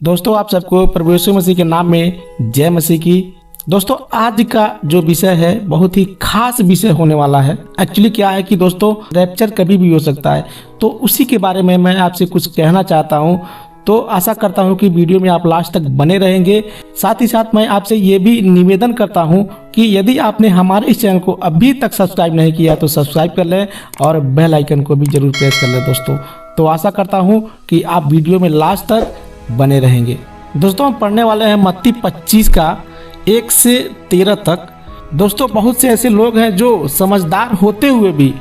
दोस्तों आप सबको प्रभु यीशु मसीह के नाम में जय मसीह की। दोस्तों आज का जो विषय है बहुत ही खास विषय होने वाला है। एक्चुअली क्या है कि दोस्तों रैप्चर कभी भी हो सकता है, तो उसी के बारे में मैं आपसे कुछ कहना चाहता हूँ। तो आशा करता हूँ कि वीडियो में आप लास्ट तक बने रहेंगे। साथ ही साथ मैं आपसे ये भी निवेदन करता हूँ कि यदि आपने हमारे इस चैनल को अभी तक सब्सक्राइब नहीं किया तो सब्सक्राइब कर लें और बेल आइकन को भी जरूर प्रेस कर लें दोस्तों। तो आशा करता हूँ कि आप वीडियो में लास्ट तक बने रहेंगे। दोस्तों हम पढ़ने वाले हैं मत्ती 25 का 1 से 13 तक। दोस्तों बहुत से ऐसे लोग हैं जो समझदार होते हुए भी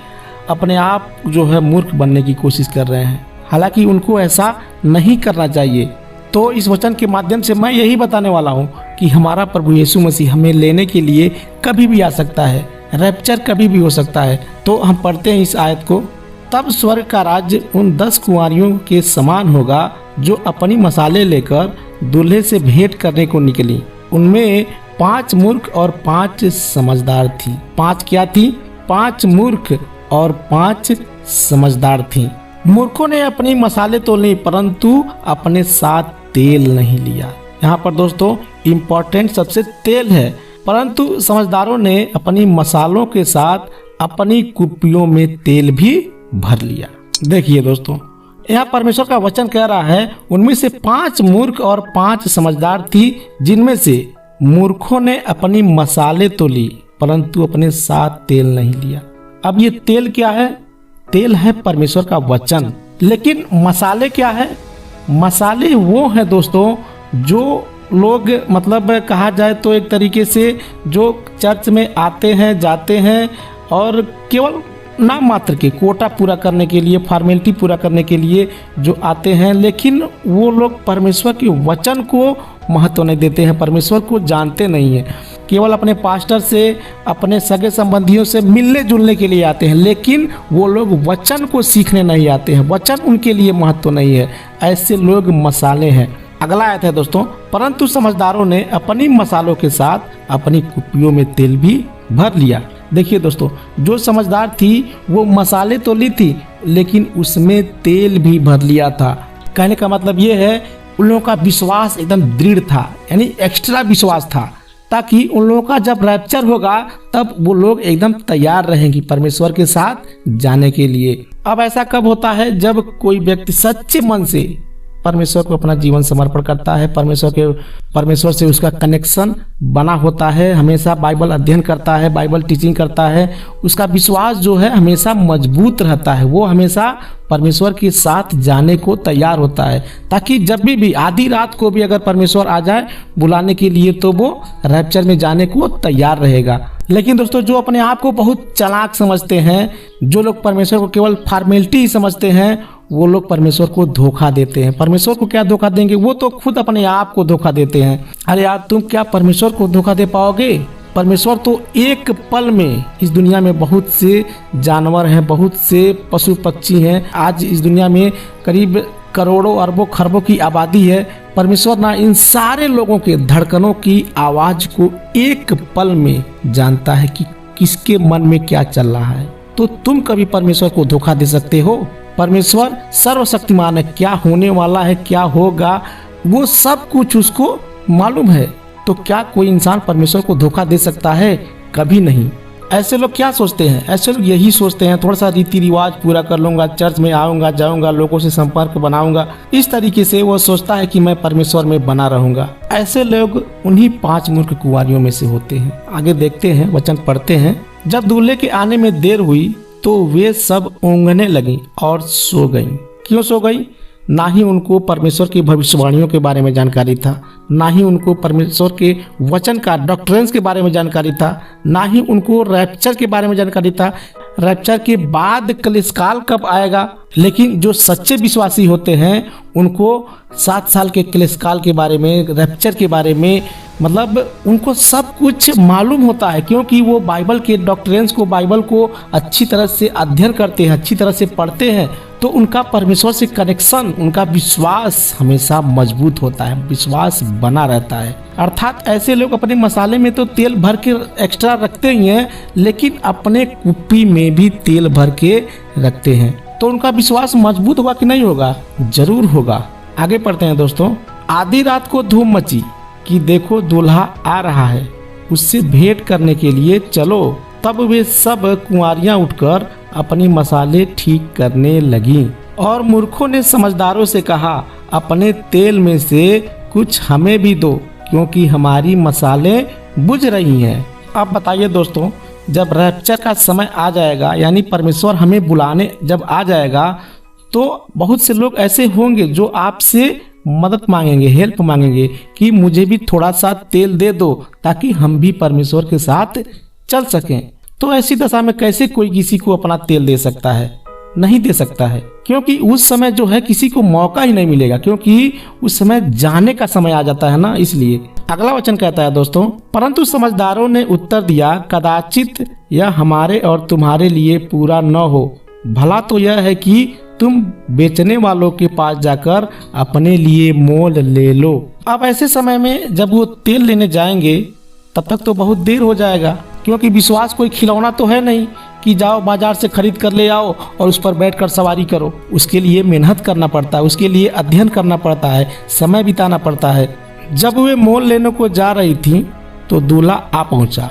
अपने आप जो है मूर्ख बनने की कोशिश कर रहे हैं, हालांकि उनको ऐसा नहीं करना चाहिए। तो इस वचन के माध्यम से मैं यही बताने वाला हूँ कि हमारा प्रभु यीशु मसीह हमें लेने के लिए कभी भी आ सकता है, रैप्चर कभी भी हो सकता है। तो हम पढ़ते हैं इस आयत को। तब स्वर्ग का राज्य उन 10 कुंवारियों के समान होगा जो अपनी मसाले लेकर दूल्हे से भेंट करने को निकली। उनमें 5 मूर्ख और 5 समझदार थी। 5 क्या थी? 5 मूर्ख और 5 समझदार थी। मूर्खों ने अपनी मसाले तो ली परंतु अपने साथ तेल नहीं लिया। यहाँ पर दोस्तों इम्पोर्टेंट सबसे तेल है, परंतु समझदारों ने अपनी मसालों के साथ अपनी कुप्पियों में तेल भी भर लिया। देखिए दोस्तों यहाँ परमेश्वर का वचन कह रहा है उनमें से 5 मूर्ख और 5 समझदार थी, जिनमें से मूर्खों ने अपनी मसाले तो ली परंतु अपने साथ तेल नहीं लिया। अब ये तेल क्या है? तेल है परमेश्वर का वचन। लेकिन मसाले क्या है? मसाले वो है दोस्तों जो लोग मतलब कहा जाए तो एक तरीके से जो चर्च में आते हैं जाते हैं और केवल नाम मात्र के कोटा पूरा करने के लिए, फॉर्मेलिटी पूरा करने के लिए जो आते हैं, लेकिन वो लोग परमेश्वर के वचन को महत्व नहीं देते हैं, परमेश्वर को जानते नहीं हैं। केवल अपने पास्टर से, अपने सगे संबंधियों से मिलने जुलने के लिए आते हैं, लेकिन वो लोग वचन को सीखने नहीं आते हैं, वचन उनके लिए महत्व नहीं है। ऐसे लोग मसाले हैं। अगला आयत है दोस्तों, परंतु समझदारों ने अपनी मसालों के साथ अपनी कुप्पियों में तेल भी भर लिया। देखिए दोस्तों जो समझदार थी वो मसाले तो ली थी लेकिन उसमें तेल भी भर लिया था। कहने का मतलब ये है उन लोगों का विश्वास एकदम दृढ़ था, यानी एक्स्ट्रा विश्वास था, ताकि उन लोगों का जब रैप्चर होगा तब वो लोग एकदम तैयार रहेंगे परमेश्वर के साथ जाने के लिए। अब ऐसा कब होता है? जब कोई व्यक्ति सच्चे मन से परमेश्वर को अपना जीवन समर्पण करता है, परमेश्वर से उसका कनेक्शन बना होता है, हमेशा बाइबल अध्ययन करता है, बाइबल टीचिंग करता है, उसका विश्वास जो है हमेशा मजबूत रहता है, वो हमेशा परमेश्वर के साथ जाने को तैयार होता है, ताकि जब भी आधी रात को भी अगर परमेश्वर आ जाए बुलाने के लिए तो वो रैप्चर में जाने को तैयार रहेगा। लेकिन दोस्तों जो अपने आप को बहुत चालाक समझते हैं, जो लोग परमेश्वर को केवल फॉर्मेलिटी ही समझते हैं, वो लोग परमेश्वर को धोखा देते हैं। परमेश्वर को क्या धोखा देंगे? वो तो खुद अपने आप को धोखा देते हैं। अरे यार तुम क्या परमेश्वर को धोखा दे पाओगे? परमेश्वर तो एक पल में, इस दुनिया में बहुत से जानवर हैं, बहुत से पशु पक्षी हैं, आज इस दुनिया में करीब करोड़ों अरबों खरबों की आबादी है। परमेश्वर ना इन सारे लोगों के धड़कनों की आवाज को एक पल में जानता है कि किसके मन में क्या चल रहा है। तो तुम कभी परमेश्वर को धोखा दे सकते हो? परमेश्वर सर्वशक्तिमान है, क्या होने वाला है, क्या होगा, वो सब कुछ उसको मालूम है। तो क्या कोई इंसान परमेश्वर को धोखा दे सकता है? कभी नहीं। ऐसे लोग क्या सोचते हैं? ऐसे लोग यही सोचते हैं थोड़ा सा रीति रिवाज पूरा कर लूंगा, चर्च में आऊंगा जाऊंगा, लोगों से संपर्क बनाऊंगा, इस तरीके से वो सोचता है कि मैं परमेश्वर में बना रहूंगा। ऐसे लोग उन्हीं 5 मूर्ख कुंवारियों में से होते हैं। आगे देखते हैं, वचन पढ़ते हैं। जब दूल्हे के आने में देर हुई तो वे सब ऊँघने लगी और सो गईं। क्यों सो गई? ना ही उनको परमेश्वर की भविष्यवाणियों के बारे में जानकारी था, ना ही उनको परमेश्वर के वचन का डॉक्ट्रिन्स के बारे में जानकारी था, ना ही उनको रैप्चर के बारे में जानकारी था, रैप्चर के बाद कलिशकाल कब आएगा। लेकिन जो सच्चे विश्वासी होते हैं उनको 7 साल के कलिशकाल के बारे में, रैप्चर के बारे में, मतलब उनको सब कुछ मालूम होता है, क्योंकि वो बाइबल के डॉक्ट्रिन्स को, बाइबल को अच्छी तरह से अध्ययन करते हैं, अच्छी तरह से पढ़ते हैं। तो उनका परमेश्वर से कनेक्शन, उनका विश्वास हमेशा मजबूत होता है, विश्वास बना रहता है। अर्थात ऐसे लोग अपने मसाले में तो तेल भर के एक्स्ट्रा रखते ही हैं, लेकिन अपने कुप्पी में भी तेल भर के रखते हैं। तो उनका विश्वास मजबूत होगा कि नहीं होगा? जरूर होगा। आगे पढ़ते हैं दोस्तों। आधी रात को धूम मची कि देखो दूल्हा आ रहा है, उससे भेंट करने के लिए चलो। तब वे सब कुंवारियां उठकर अपनी मसाले ठीक करने लगीं और मूर्खों ने समझदारों से कहा, अपने तेल में से कुछ हमें भी दो, क्योंकि हमारी मसाले बुझ रही हैं। अब बताइए दोस्तों, जब रैप्चर का समय आ जाएगा, यानी परमेश्वर हमें बुलाने जब आ जाएगा, तो बहुत से लोग ऐसे होंगे जो आपसे मदद मांगेंगे, हेल्प मांगेंगे कि मुझे भी थोड़ा सा तेल दे दो ताकि हम भी परमेश्वर के साथ चल सकें। तो ऐसी दशा में कैसे कोई किसी को अपना तेल दे सकता है? नहीं दे सकता है, क्योंकि उस समय जो है किसी को मौका ही नहीं मिलेगा, क्योंकि उस समय जाने का समय आ जाता है ना। इसलिए अगला वचन कहता है दोस्तों, परंतु समझदारों ने उत्तर दिया, कदाचित यह हमारे और तुम्हारे लिए पूरा न हो। भला तो यह है कि तुम बेचने वालों के पास जाकर अपने लिए मोल ले लो। अब ऐसे समय में जब वो तेल लेने जाएंगे तब तक तो बहुत देर हो जाएगा, क्योंकि विश्वास कोई खिलौना तो है नहीं कि जाओ बाजार से खरीद कर ले आओ और उस पर बैठकर सवारी करो। उसके लिए मेहनत करना पड़ता है, उसके लिए अध्ययन करना पड़ता है, समय बिताना पड़ता है। जब वे मोल लेने को जा रही थी तो दूल्हा आ पहुंचा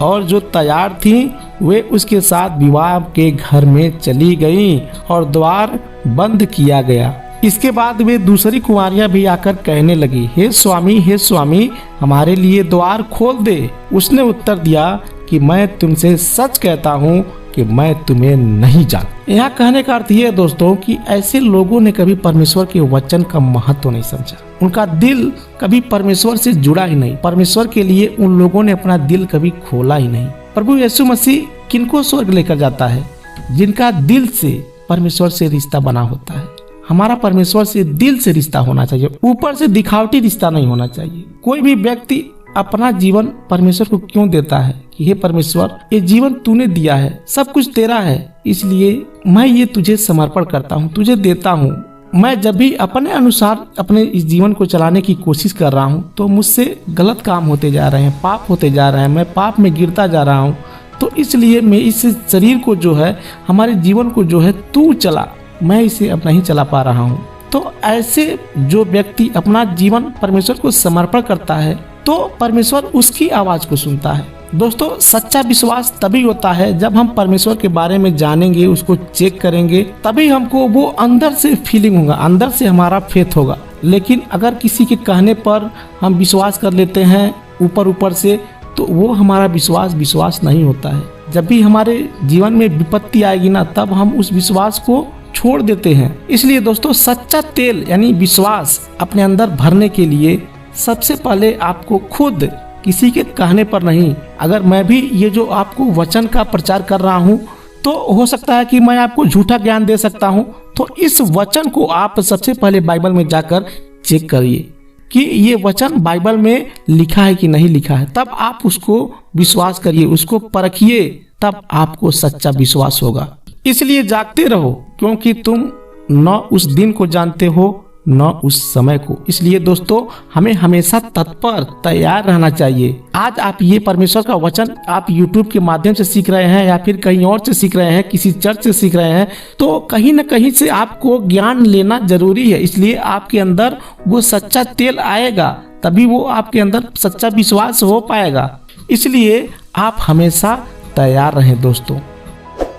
और जो तैयार थी वे उसके साथ विवाह के घर में चली गईं और द्वार बंद किया गया। इसके बाद वे दूसरी कुंवारियां भी आकर कहने लगी, हे स्वामी, हमारे लिए द्वार खोल दे। उसने उत्तर दिया कि मैं तुमसे सच कहता हूँ कि मैं तुम्हें नहीं जानता। यहाँ कहने का अर्थ ये है दोस्तों कि ऐसे लोगों ने कभी परमेश्वर के वचन का महत्व नहीं समझा। उनका दिल कभी परमेश्वर से जुड़ा ही नहीं। परमेश्वर के लिए उन लोगों ने अपना दिल कभी खोला ही नहीं। प्रभु यीशु मसीह किनको स्वर्ग लेकर जाता है? जिनका दिल से परमेश्वर से रिश्ता बना होता है। हमारा परमेश्वर से दिल से रिश्ता होना चाहिए, ऊपर से दिखावटी रिश्ता नहीं होना चाहिए। कोई भी व्यक्ति अपना जीवन परमेश्वर को क्यों देता है कि हे परमेश्वर, ये जीवन तूने दिया है, सब कुछ तेरा है, इसलिए मैं ये तुझे समर्पण करता हूँ, तुझे देता हूँ। मैं जब भी अपने अनुसार अपने इस जीवन को चलाने की कोशिश कर रहा हूँ तो मुझसे गलत काम होते जा रहे हैं, पाप होते जा रहे हैं, मैं पाप में गिरता जा रहा हूँ। तो इसलिए मैं इस शरीर को जो है, हमारे जीवन को जो है तू चला, मैं इसे अब नहीं चला पा रहा हूँ। तो ऐसे जो व्यक्ति अपना जीवन परमेश्वर को समर्पण करता है तो परमेश्वर उसकी आवाज को सुनता है। दोस्तों, सच्चा विश्वास तभी होता है जब हम परमेश्वर के बारे में जानेंगे, उसको चेक करेंगे, तभी हमको वो अंदर से फीलिंग होगा, अंदर से हमारा फेथ होगा। लेकिन अगर किसी के कहने पर हम विश्वास कर लेते हैं ऊपर से, तो वो हमारा विश्वास नहीं होता है। जब भी हमारे जीवन में विपत्ति आएगी ना, तब हम उस विश्वास को छोड़ देते हैं। इसलिए दोस्तों, सच्चा तेल यानी विश्वास अपने अंदर भरने के लिए सबसे पहले आपको खुद, किसी के कहने पर नहीं। अगर मैं भी ये जो आपको वचन का प्रचार कर रहा हूँ तो हो सकता है कि मैं आपको झूठा ज्ञान दे सकता हूँ, तो इस वचन को आप सबसे पहले बाइबल में जाकर चेक करिए कि ये वचन बाइबल में लिखा है कि नहीं लिखा है। तब आप उसको विश्वास करिए, उसको परखिए, तब आपको सच्चा विश्वास होगा। इसलिए जागते रहो, क्योंकि तुम न उस दिन को जानते हो न उस समय को। इसलिए दोस्तों, हमें हमेशा तत्पर तैयार रहना चाहिए। आज आप ये परमेश्वर का वचन आप YouTube के माध्यम से सीख रहे हैं या फिर कहीं और से सीख रहे हैं, किसी चर्च से सीख रहे हैं, तो कहीं न कहीं से आपको ज्ञान लेना जरूरी है। इसलिए आपके अंदर वो सच्चा तेल आएगा, तभी वो आपके अंदर सच्चा विश्वास हो पाएगा। इसलिए आप हमेशा तैयार रहें दोस्तों।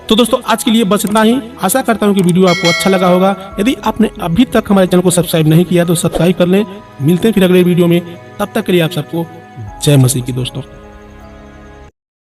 तो दोस्तों, आज के लिए बस इतना ही। आशा करता हूँ कि वीडियो आपको अच्छा लगा होगा। यदि आपने अभी तक हमारे चैनल को सब्सक्राइब नहीं किया तो सब्सक्राइब कर लें। मिलते हैं फिर अगले वीडियो में, तब तक के लिए आप सबको जय मसीह की दोस्तों।